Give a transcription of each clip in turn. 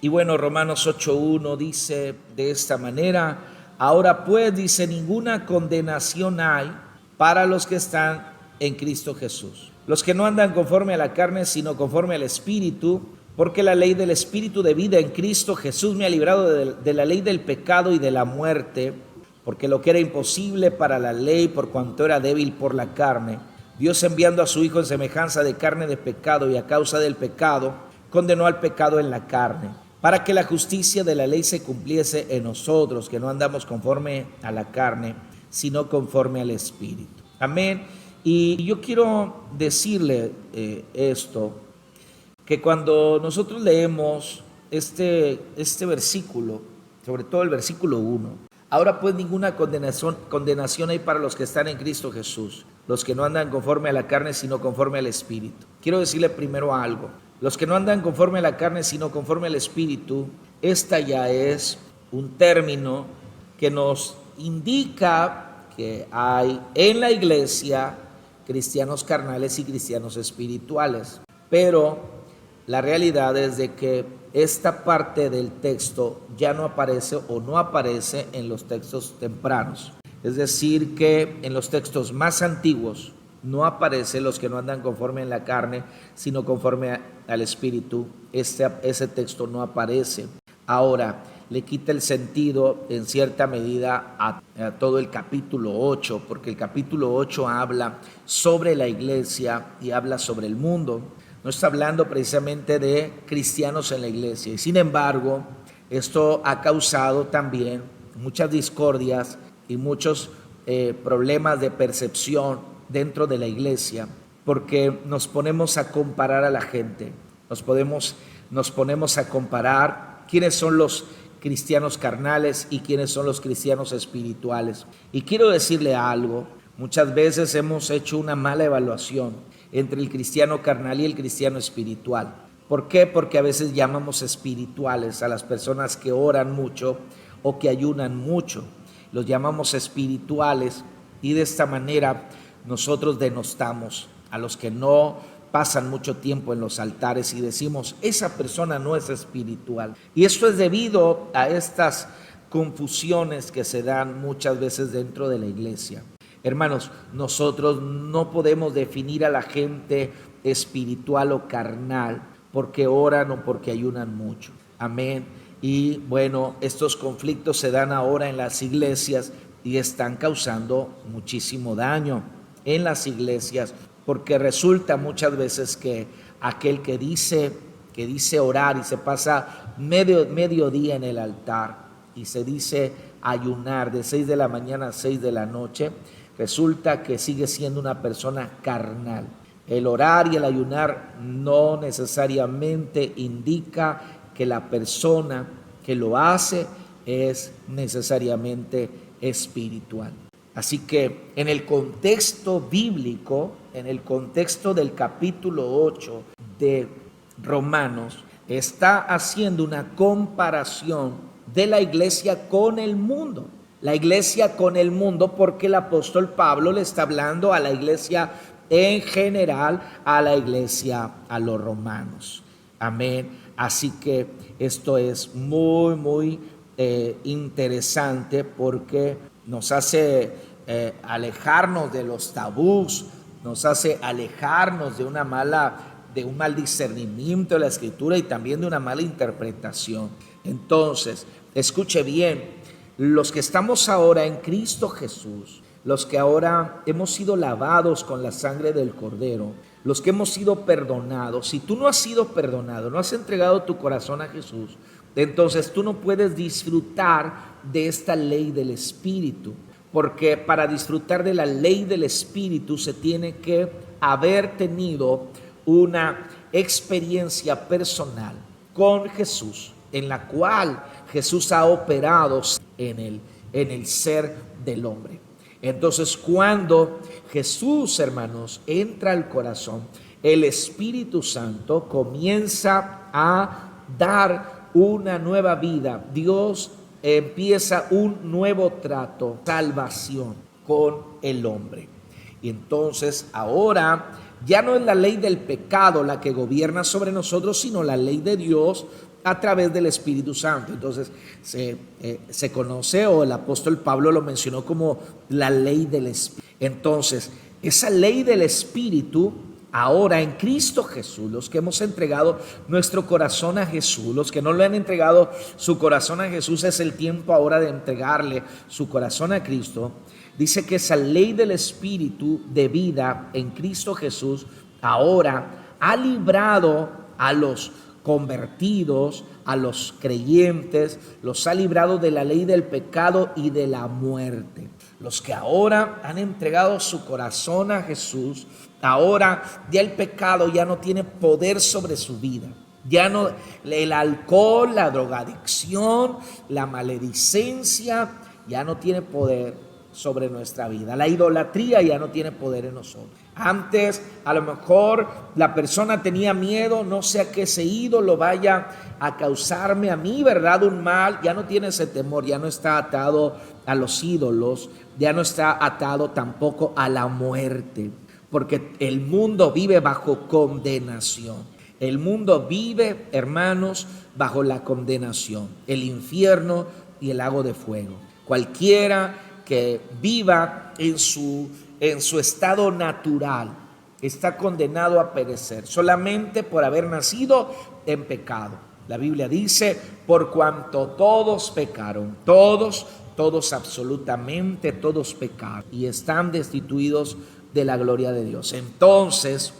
Y bueno, Romanos 8:1 dice de esta manera: ahora pues, dice, ninguna condenación hay para los que están en Cristo Jesús, los que no andan conforme a la carne, sino conforme al Espíritu, porque la ley del Espíritu de vida en Cristo Jesús me ha librado de la ley del pecado y de la muerte, porque lo que era imposible para la ley, por cuanto era débil por la carne, Dios, enviando a su Hijo en semejanza de carne de pecado y a causa del pecado, condenó al pecado en la carne, para que la justicia de la ley se cumpliese en nosotros, que no andamos conforme a la carne, sino conforme al Espíritu. Amén. Y yo quiero decirle esto, que cuando nosotros leemos este versículo, sobre todo el versículo 1, ahora pues ninguna condenación hay para los que están en Cristo Jesús, los que no andan conforme a la carne, sino conforme al Espíritu. Quiero decirle primero algo: los que no andan conforme a la carne, sino conforme al Espíritu, esta ya es un término que nos indica que hay en la iglesia cristianos carnales y cristianos espirituales. Pero la realidad es de que esta parte del texto ya no aparece o no aparece en los textos tempranos. Es decir, que en los textos más antiguos no aparece los que no andan conforme en la carne, sino conforme al Espíritu. Ese texto no aparece. Ahora, le quita el sentido en cierta medida a todo el capítulo 8, porque el capítulo 8 habla sobre la iglesia y habla sobre el mundo. No está hablando precisamente de cristianos en la iglesia. Y sin embargo, esto ha causado también muchas discordias y muchos problemas de percepción dentro de la iglesia, porque nos ponemos a comparar a la gente, nos ponemos a comparar quiénes son los cristianos carnales y quiénes son los cristianos espirituales. Y quiero decirle algo: muchas veces hemos hecho una mala evaluación entre el cristiano carnal y el cristiano espiritual. ¿Por qué? Porque a veces llamamos espirituales a las personas que oran mucho o que ayunan mucho. Los llamamos espirituales y de esta manera nosotros denostamos a los que no pasan mucho tiempo en los altares y decimos: esa persona no es espiritual. Y esto es debido a estas confusiones que se dan muchas veces dentro de la iglesia. Hermanos, nosotros no podemos definir a la gente espiritual o carnal porque oran o porque ayunan mucho. Amén. Y bueno, estos conflictos se dan ahora en las iglesias y están causando muchísimo daño en las iglesias, porque resulta muchas veces que aquel que dice orar y se pasa medio día en el altar y se dice ayunar de 6 de la mañana a 6 de la noche, resulta que sigue siendo una persona carnal. El orar y el ayunar no necesariamente indica que la persona que lo hace es necesariamente espiritual. Así que en el contexto bíblico, en el contexto del capítulo 8 de Romanos, está haciendo una comparación de la iglesia con el mundo. La iglesia con el mundo, porque el apóstol Pablo le está hablando a la iglesia en general, a la iglesia, a los romanos. Amén. Así que esto es muy interesante, porque nos hace alejarnos de los tabús, nos hace alejarnos de un mal discernimiento de la escritura y también de una mala interpretación. Entonces, escuche bien: los que estamos ahora en Cristo Jesús, los que ahora hemos sido lavados con la sangre del Cordero, los que hemos sido perdonados, si tú no has sido perdonado, no has entregado tu corazón a Jesús, entonces tú no puedes disfrutar de esta ley del Espíritu, porque para disfrutar de la ley del Espíritu se tiene que haber tenido una experiencia personal con Jesús, en la cual Jesús ha operado en el ser del hombre. Entonces, cuando Jesús, hermanos, entra al corazón, el Espíritu Santo comienza a dar una nueva vida. Dios empieza un nuevo trato, salvación con el hombre. Y entonces ahora ya no es la ley del pecado la que gobierna sobre nosotros, sino la ley de Dios a través del Espíritu Santo. Entonces se conoce, o el apóstol Pablo lo mencionó como la ley del Espíritu. Entonces, esa ley del Espíritu, ahora en Cristo Jesús, los que hemos entregado nuestro corazón a Jesús, los que no le han entregado su corazón a Jesús, es el tiempo ahora de entregarle su corazón a Cristo. Dice que esa ley del Espíritu de vida en Cristo Jesús ahora ha librado a los convertidos, a los creyentes, los ha librado de la ley del pecado y de la muerte. Los que ahora han entregado su corazón a Jesús, ahora ya el pecado ya no tiene poder sobre su vida. Ya no, el alcohol, la drogadicción, la maledicencia ya no tiene poder sobre nuestra vida. La idolatría ya no tiene poder en nosotros. Antes, a lo mejor la persona tenía miedo, no sea que ese ídolo vaya a causarme a mí, ¿verdad?, un mal. Ya no tiene ese temor, ya no está atado a los ídolos, ya no está atado tampoco a la muerte, porque el mundo vive bajo condenación. El mundo vive, hermanos, bajo la condenación, el infierno y el lago de fuego. Cualquiera que viva en su estado natural está condenado a perecer solamente por haber nacido en pecado. La Biblia dice: por cuanto todos pecaron, todos absolutamente todos pecaron y están destituidos de la gloria de Dios. Entonces,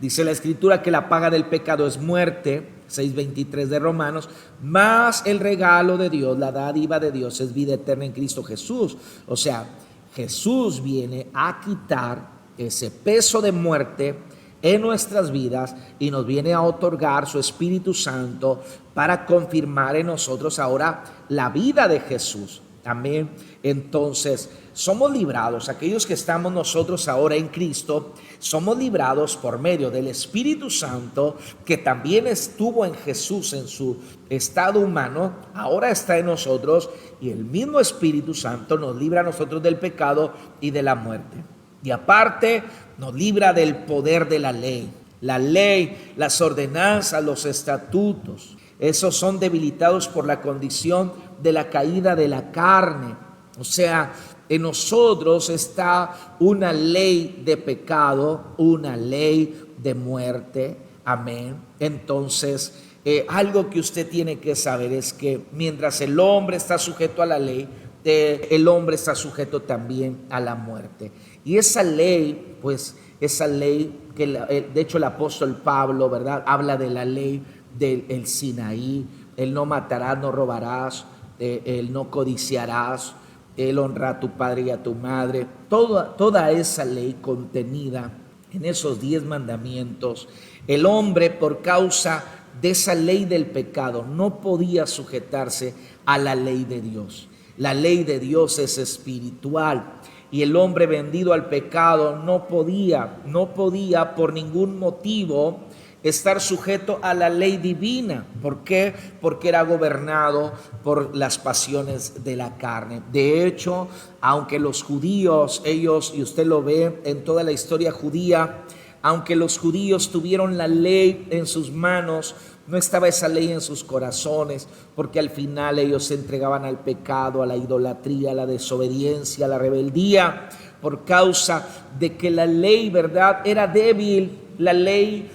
dice la Escritura que la paga del pecado es muerte, 6:23 de Romanos, mas el regalo de Dios, la dádiva de Dios, es vida eterna en Cristo Jesús. O sea, Jesús viene a quitar ese peso de muerte en nuestras vidas y nos viene a otorgar su Espíritu Santo para confirmar en nosotros ahora la vida de Jesús. Amén. Entonces, somos librados, aquellos que estamos nosotros ahora en Cristo, somos librados por medio del Espíritu Santo, que también estuvo en Jesús en su estado humano, ahora está en nosotros, y el mismo Espíritu Santo nos libra a nosotros del pecado y de la muerte. Y aparte, nos libra del poder de la ley. La ley, las ordenanzas, los estatutos, esos son debilitados por la condición de la caída de la carne. O sea, en nosotros está una ley de pecado, una ley de muerte. Amén. Entonces, algo que usted tiene que saber es que mientras el hombre está sujeto a la ley, el hombre está sujeto también a la muerte. Y esa ley, pues, esa ley que de hecho el apóstol Pablo, ¿verdad?, habla de la ley del Sinaí: el no matarás, no robarás, el no codiciarás, el honra a tu padre y a tu madre. Toda esa ley contenida en esos 10 mandamientos, el hombre, por causa de esa ley del pecado, no podía sujetarse a la ley de Dios. La ley de Dios es espiritual y el hombre vendido al pecado no podía por ningún motivo estar sujeto a la ley divina. ¿Por qué? Porque era gobernado por las pasiones de la carne. De hecho, aunque los judíos, ellos, y usted lo ve en toda la historia judía, aunque los judíos tuvieron la ley en sus manos, no estaba esa ley en sus corazones, porque al final ellos se entregaban al pecado, a la idolatría, a la desobediencia, a la rebeldía, por causa de que la ley, ¿verdad?, era débil. La ley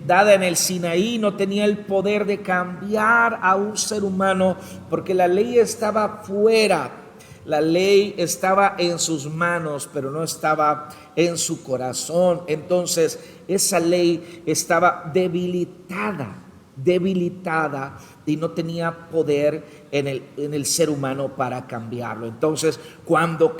dada en el Sinaí no tenía el poder de cambiar a un ser humano, porque la ley estaba fuera. La ley estaba en sus manos, pero no estaba en su corazón. Entonces, esa ley estaba debilitada y no tenía poder en el ser humano para cambiarlo. Entonces, cuando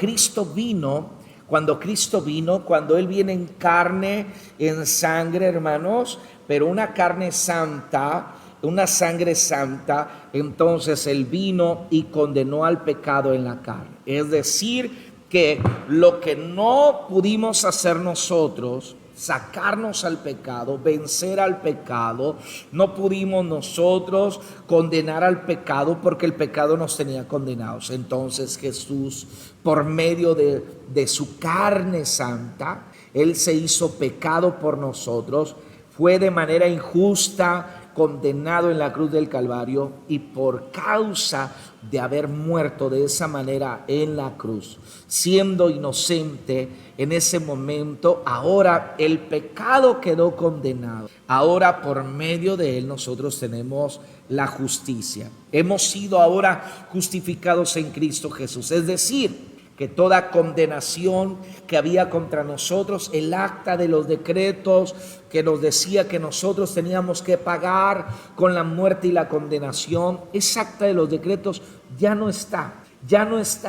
Él viene en carne, en sangre, hermanos, pero una carne santa, una sangre santa, entonces Él vino y condenó al pecado en la carne. Es decir, que lo que no pudimos hacer nosotros, sacarnos al pecado, vencer al pecado, no pudimos nosotros condenar al pecado porque el pecado nos tenía condenados. Entonces Jesús, por medio de su carne santa, Él se hizo pecado por nosotros, fue de manera injusta condenado en la cruz del Calvario, y por causa de haber muerto de esa manera en la cruz, siendo inocente en ese momento, ahora el pecado quedó condenado. Ahora por medio de él nosotros tenemos la justicia. Hemos sido ahora justificados en Cristo Jesús. Es decir, que toda condenación que había contra nosotros, el acta de los decretos que nos decía que nosotros teníamos que pagar con la muerte y la condenación, esa acta de los decretos ya no está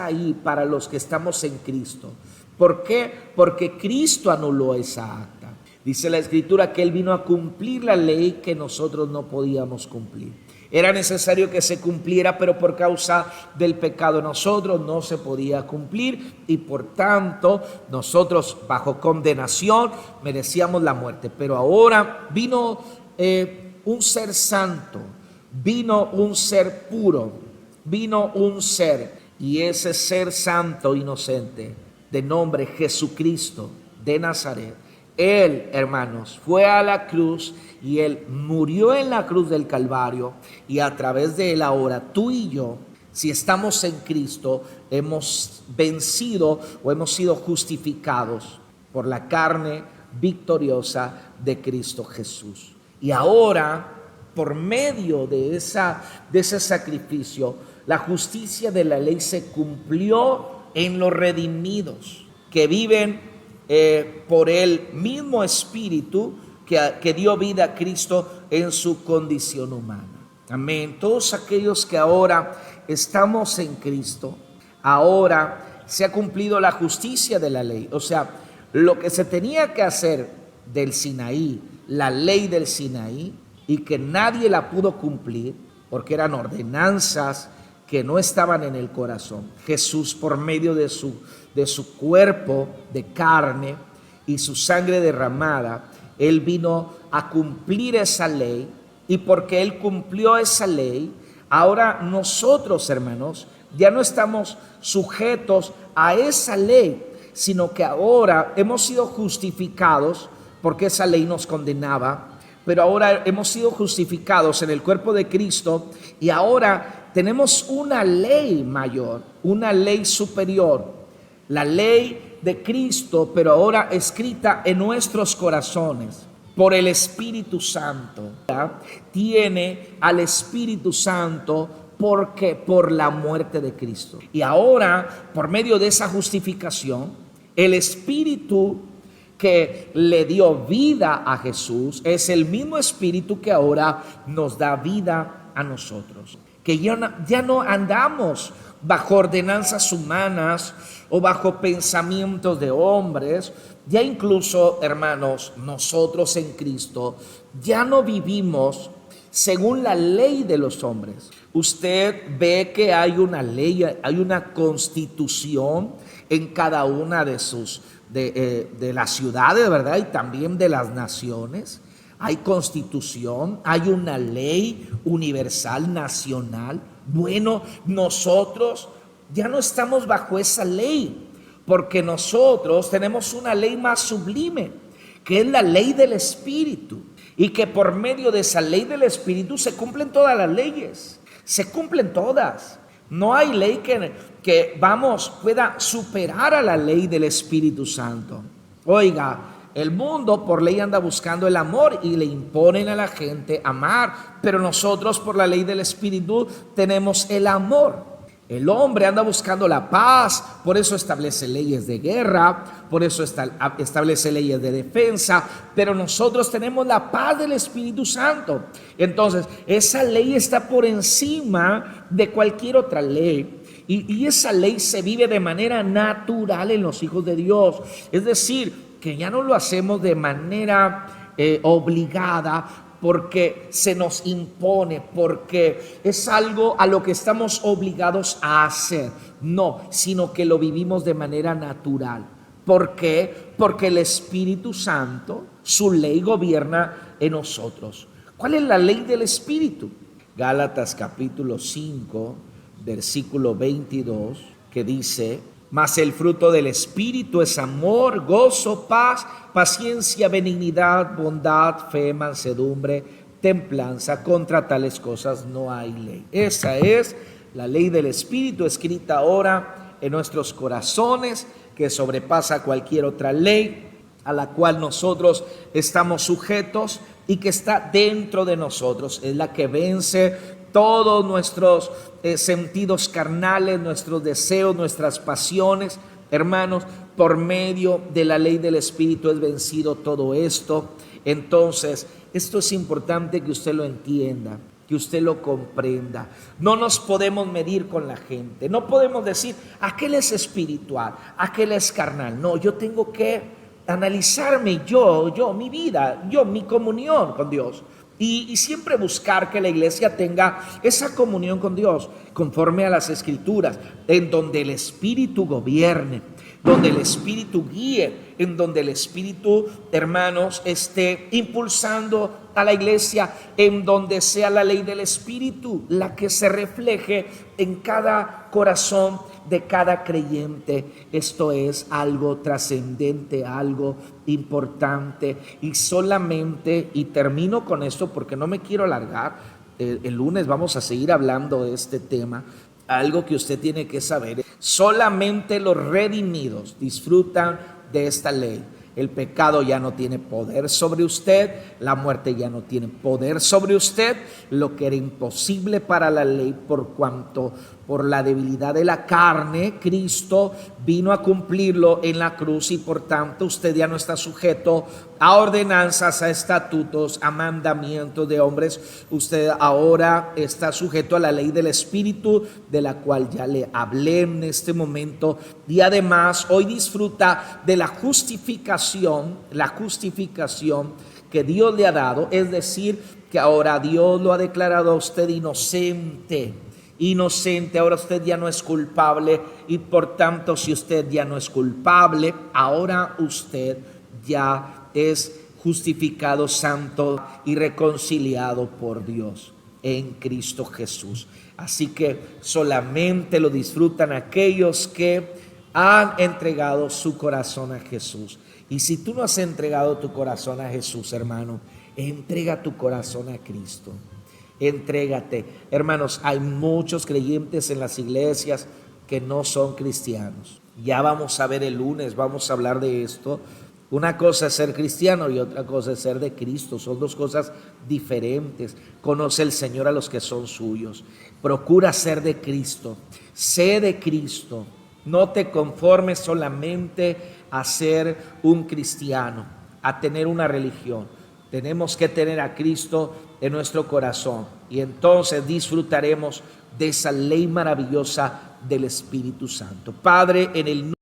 ahí para los que estamos en Cristo. ¿Por qué? Porque Cristo anuló esa acta. Dice la Escritura que Él vino a cumplir la ley que nosotros no podíamos cumplir. Era necesario que se cumpliera, pero por causa del pecado nosotros no se podía cumplir, y por tanto nosotros bajo condenación merecíamos la muerte. Pero ahora vino un ser santo, vino un ser puro, vino un ser, y ese ser santo inocente de nombre Jesucristo de Nazaret, Él, hermanos, fue a la cruz y Él murió en la cruz del Calvario, y a través de Él ahora tú y yo, si estamos en Cristo, hemos vencido o hemos sido justificados por la carne victoriosa de Cristo Jesús. Y ahora, por medio de ese sacrificio, la justicia de la ley se cumplió en los redimidos que viven por el mismo Espíritu que dio vida a Cristo en su condición humana. Amén. Todos aquellos que ahora estamos en Cristo, ahora se ha cumplido la justicia de la ley. O sea, lo que se tenía que hacer del Sinaí, la ley del Sinaí, y que nadie la pudo cumplir porque eran ordenanzas que no estaban en el corazón. Jesús, por medio de su cuerpo de carne y su sangre derramada, Él vino a cumplir esa ley, y porque Él cumplió esa ley, ahora nosotros, hermanos, ya no estamos sujetos a esa ley, sino que ahora hemos sido justificados, porque esa ley nos condenaba, pero ahora hemos sido justificados en el cuerpo de Cristo, y ahora tenemos una ley mayor, una ley superior, la ley de Cristo, pero ahora escrita en nuestros corazones por el Espíritu Santo. Tiene al Espíritu Santo porque por la muerte de Cristo. Y ahora, por medio de esa justificación, el Espíritu que le dio vida a Jesús es el mismo Espíritu que ahora nos da vida a nosotros. Que ya no andamos bajo ordenanzas humanas o bajo pensamientos de hombres. Ya incluso, hermanos, nosotros en Cristo ya no vivimos según la ley de los hombres. Usted ve que hay una ley, hay una constitución en cada una de las ciudades, ¿verdad? Y también de las naciones. Hay constitución, hay una ley universal, nacional. Bueno, nosotros ya no estamos bajo esa ley, porque nosotros tenemos una ley más sublime, que es la ley del Espíritu, y que por medio de esa ley del Espíritu se cumplen todas las leyes, se cumplen todas. No hay ley que pueda superar a la ley del Espíritu Santo. Oiga, el mundo por ley anda buscando el amor y le imponen a la gente amar, pero nosotros por la ley del Espíritu tenemos el amor. El hombre anda buscando la paz, por eso establece leyes de guerra, por eso establece leyes de defensa, pero nosotros tenemos la paz del Espíritu Santo. Entonces, esa ley está por encima de cualquier otra ley. Y esa ley se vive de manera natural en los hijos de Dios. Es decir, que ya no lo hacemos de manera obligada, porque se nos impone, porque es algo a lo que estamos obligados a hacer. No, sino que lo vivimos de manera natural. ¿Por qué? Porque el Espíritu Santo, su ley gobierna en nosotros. ¿Cuál es la ley del Espíritu? Gálatas capítulo 5, versículo 22, que dice: mas el fruto del Espíritu es amor, gozo, paz, paciencia, benignidad, bondad, fe, mansedumbre, templanza, contra tales cosas no hay ley. Esa es la ley del Espíritu escrita ahora en nuestros corazones, que sobrepasa cualquier otra ley a la cual nosotros estamos sujetos y que está dentro de nosotros. Es la que vence todos nuestros sentidos carnales, nuestros deseos, nuestras pasiones. Hermanos, por medio de la ley del Espíritu es vencido todo esto. Entonces, esto es importante que usted lo entienda, que usted lo comprenda. No nos podemos medir con la gente. No podemos decir, aquel es espiritual, aquel es carnal. No, yo tengo que analizarme yo, mi vida, mi comunión con Dios. Y siempre buscar que la iglesia tenga esa comunión con Dios conforme a las Escrituras, en donde el Espíritu gobierne, donde el Espíritu guíe, en donde el Espíritu, hermanos, esté impulsando a la iglesia, en donde sea la ley del Espíritu la que se refleje en cada corazón de cada creyente. Esto es algo trascendente, algo importante, y solamente, y termino con esto porque no me quiero alargar, el lunes vamos a seguir hablando de este tema. Algo que usted tiene que saber: solamente los redimidos disfrutan de esta ley. El pecado ya no tiene poder sobre usted, la muerte ya no tiene poder sobre usted, lo que era imposible para la ley, por cuanto por la debilidad de la carne, Cristo vino a cumplirlo en la cruz, y por tanto usted ya no está sujeto a ordenanzas, a estatutos, a mandamientos de hombres. Usted ahora está sujeto a la ley del Espíritu, de la cual ya le hablé en este momento, y además hoy disfruta de la justificación que Dios le ha dado, es decir, que ahora Dios lo ha declarado a usted inocente. Ahora usted ya no es culpable, y por tanto, si usted ya no es culpable, ahora usted ya es justificado, santo y reconciliado por Dios en Cristo Jesús. Así que solamente lo disfrutan aquellos que han entregado su corazón a Jesús. Y si tú no has entregado tu corazón a Jesús, hermano, entrega tu corazón a Cristo. Entrégate. Hermanos, hay muchos creyentes en las iglesias que no son cristianos. Ya vamos a ver el lunes, vamos a hablar de esto. Una cosa es ser cristiano y otra cosa es ser de Cristo. Son dos cosas diferentes. Conoce el Señor a los que son suyos. Procura ser de Cristo. Sé de Cristo. No te conformes solamente a ser un cristiano, a tener una religión. Tenemos que tener a Cristo en nuestro corazón, y entonces disfrutaremos de esa ley maravillosa del Espíritu Santo. Padre, en el